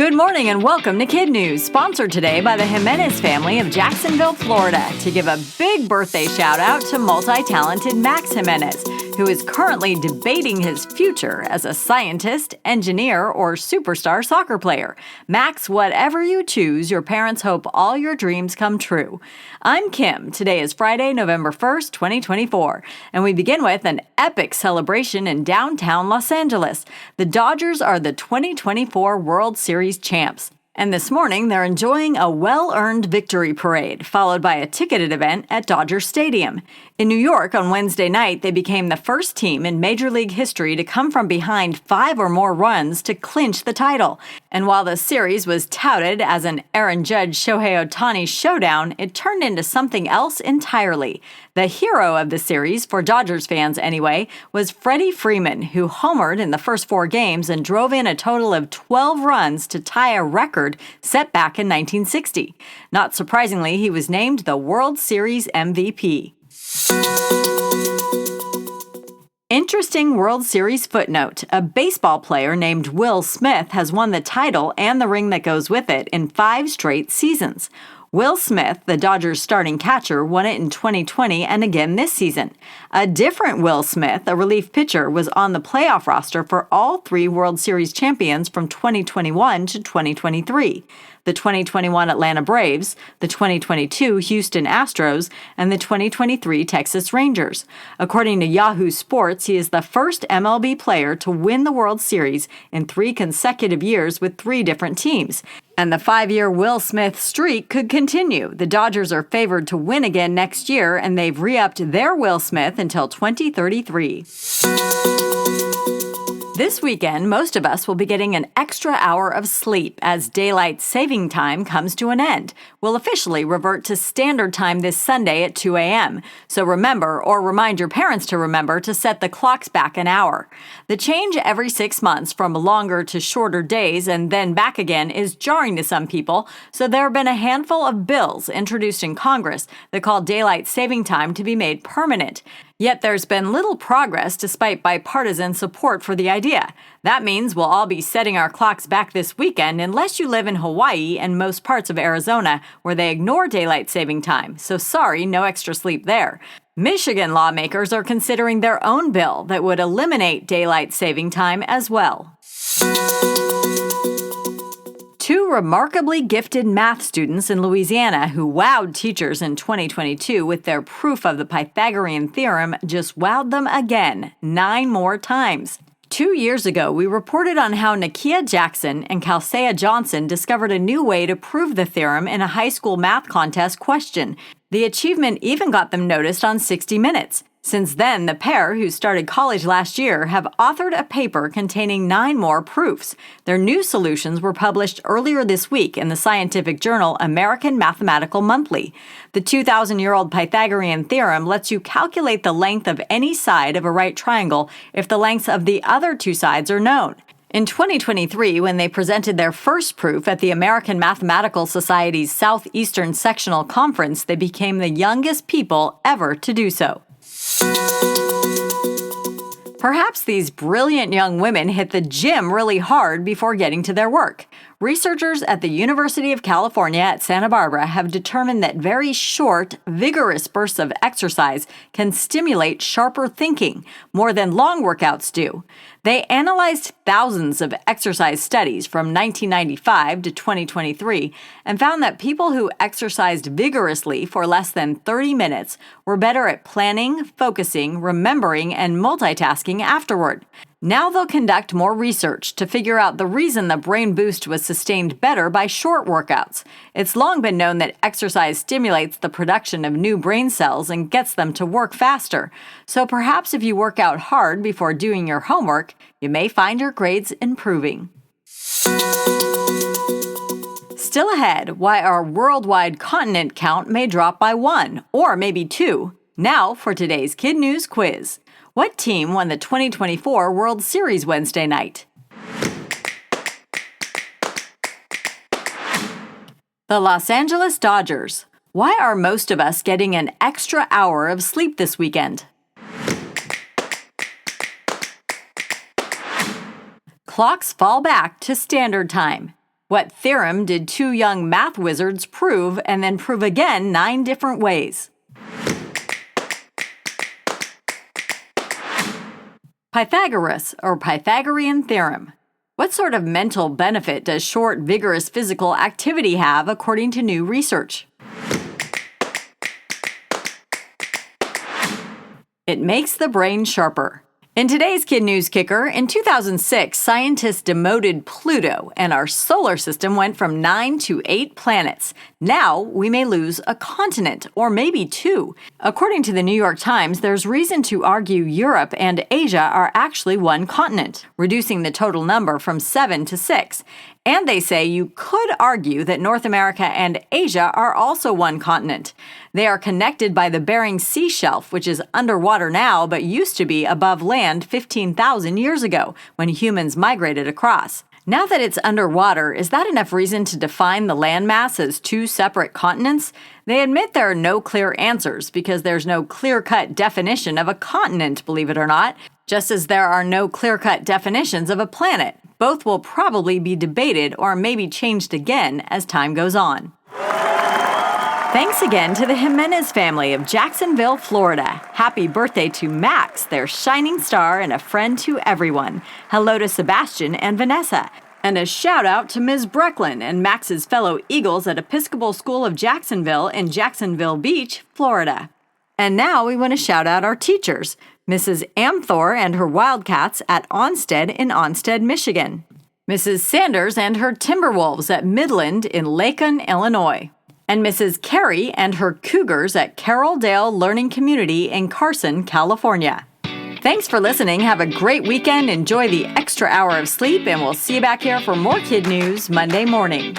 Good morning and welcome to KidNuz, sponsored today by the Jimenez family of Jacksonville, Florida, to give a big birthday shout-out to multi-talented Max Jimenez, who is currently debating his future as a scientist, engineer, or superstar soccer player. Max, whatever you choose, your parents hope all your dreams come true. I'm Kim. Today is Friday, November 1st, 2024, and we begin with an epic celebration in downtown Los Angeles. The Dodgers are the 2024 World Series champs. And this morning, they're enjoying a well-earned victory parade, followed by a ticketed event at Dodger Stadium. In New York on Wednesday night, they became the first team in Major League history to come from behind 5 or more runs to clinch the title. And while the series was touted as an Aaron Judge-Shohei Ohtani showdown, it turned into something else entirely. The hero of the series, for Dodgers fans anyway, was Freddie Freeman, who homered in the first 4 games and drove in a total of 12 runs to tie a record set back in 1960. Not surprisingly, he was named the World Series MVP. Interesting World Series footnote. A baseball player named Will Smith has won the title and the ring that goes with it in 5 straight seasons. Will Smith, the Dodgers' starting catcher, won it in 2020 and again this season. A different Will Smith, a relief pitcher, was on the playoff roster for all 3 World Series champions from 2021 to 2023. The 2021 Atlanta Braves, the 2022 Houston Astros, and the 2023 Texas Rangers. According to Yahoo Sports, he is the first MLB player to win the World Series in 3 consecutive years with 3 different teams. And the 5-year Will Smith streak could continue. The Dodgers are favored to win again next year, and they've re-upped their Will Smith until 2033. This weekend, most of us will be getting an extra hour of sleep as daylight saving time comes to an end. We'll officially revert to standard time this Sunday at 2 a.m. So remember, or remind your parents to remember, to set the clocks back an hour. The change every 6 months from longer to shorter days and then back again is jarring to some people, so there have been a handful of bills introduced in Congress that call daylight saving time to be made permanent. Yet there's been little progress despite bipartisan support for the idea. That means we'll all be setting our clocks back this weekend unless you live in Hawaii and most parts of Arizona where they ignore daylight saving time. So sorry, no extra sleep there. Michigan lawmakers are considering their own bill that would eliminate daylight saving time as well. 2 remarkably gifted math students in Louisiana who wowed teachers in 2022 with their proof of the Pythagorean theorem just wowed them again, 9 more times. 2 years ago, we reported on how Nakia Jackson and Kalsea Johnson discovered a new way to prove the theorem in a high school math contest question. The achievement even got them noticed on 60 Minutes. Since then, the pair, who started college last year, have authored a paper containing 9 more proofs. Their new solutions were published earlier this week in the scientific journal American Mathematical Monthly. The 2,000-year-old Pythagorean theorem lets you calculate the length of any side of a right triangle if the lengths of the other 2 sides are known. In 2023, when they presented their first proof at the American Mathematical Society's Southeastern Sectional Conference, they became the youngest people ever to do so. Perhaps these brilliant young women hit the gym really hard before getting to their work. Researchers at the University of California at Santa Barbara have determined that very short, vigorous bursts of exercise can stimulate sharper thinking, more than long workouts do. They analyzed thousands of exercise studies from 1995 to 2023 and found that people who exercised vigorously for less than 30 minutes were better at planning, focusing, remembering, and multitasking afterward. Now they'll conduct more research to figure out the reason the brain boost was sustained better by short workouts. It's long been known that exercise stimulates the production of new brain cells and gets them to work faster. So perhaps if you work out hard before doing your homework, you may find your grades improving. Still ahead, why our worldwide continent count may drop by 1, or maybe 2. Now for today's KidNuz quiz. What team won the 2024 World Series Wednesday night? The Los Angeles Dodgers. Why are most of us getting an extra hour of sleep this weekend? Clocks fall back to standard time. What theorem did two young math wizards prove and then prove again 9 different ways? Pythagoras, or Pythagorean theorem. What sort of mental benefit does short, vigorous physical activity have according to new research? It makes the brain sharper. In today's KidNuz Kicker, in 2006, scientists demoted Pluto, and our solar system went from 9 to 8 planets. Now, we may lose a continent, or maybe 2. According to the New York Times, there's reason to argue Europe and Asia are actually one continent, reducing the total number from 7 to 6. And they say you could argue that North America and Asia are also one continent. They are connected by the Bering Sea shelf, which is underwater now but used to be above land 15,000 years ago when humans migrated across. Now that it's underwater, is that enough reason to define the landmass as 2 separate continents? They admit there are no clear answers because there's no clear-cut definition of a continent, believe it or not, just as there are no clear-cut definitions of a planet. Both will probably be debated or maybe changed again as time goes on. Thanks again to the Jimenez family of Jacksonville, Florida. Happy birthday to Max, their shining star and a friend to everyone. Hello to Sebastian and Vanessa. And a shout out to Ms. Brecklin and Max's fellow Eagles at Episcopal School of Jacksonville in Jacksonville Beach, Florida. And now we want to shout out our teachers, Mrs. Amthor and her Wildcats at Onsted in Onsted, Michigan. Mrs. Sanders and her Timberwolves at Midland in Macon, Illinois. And Mrs. Carey and her Cougars at Carroll-Dale Learning Community in Carson, California. Thanks for listening. Have a great weekend. Enjoy the extra hour of sleep, and we'll see you back here for more KidNuz Monday morning.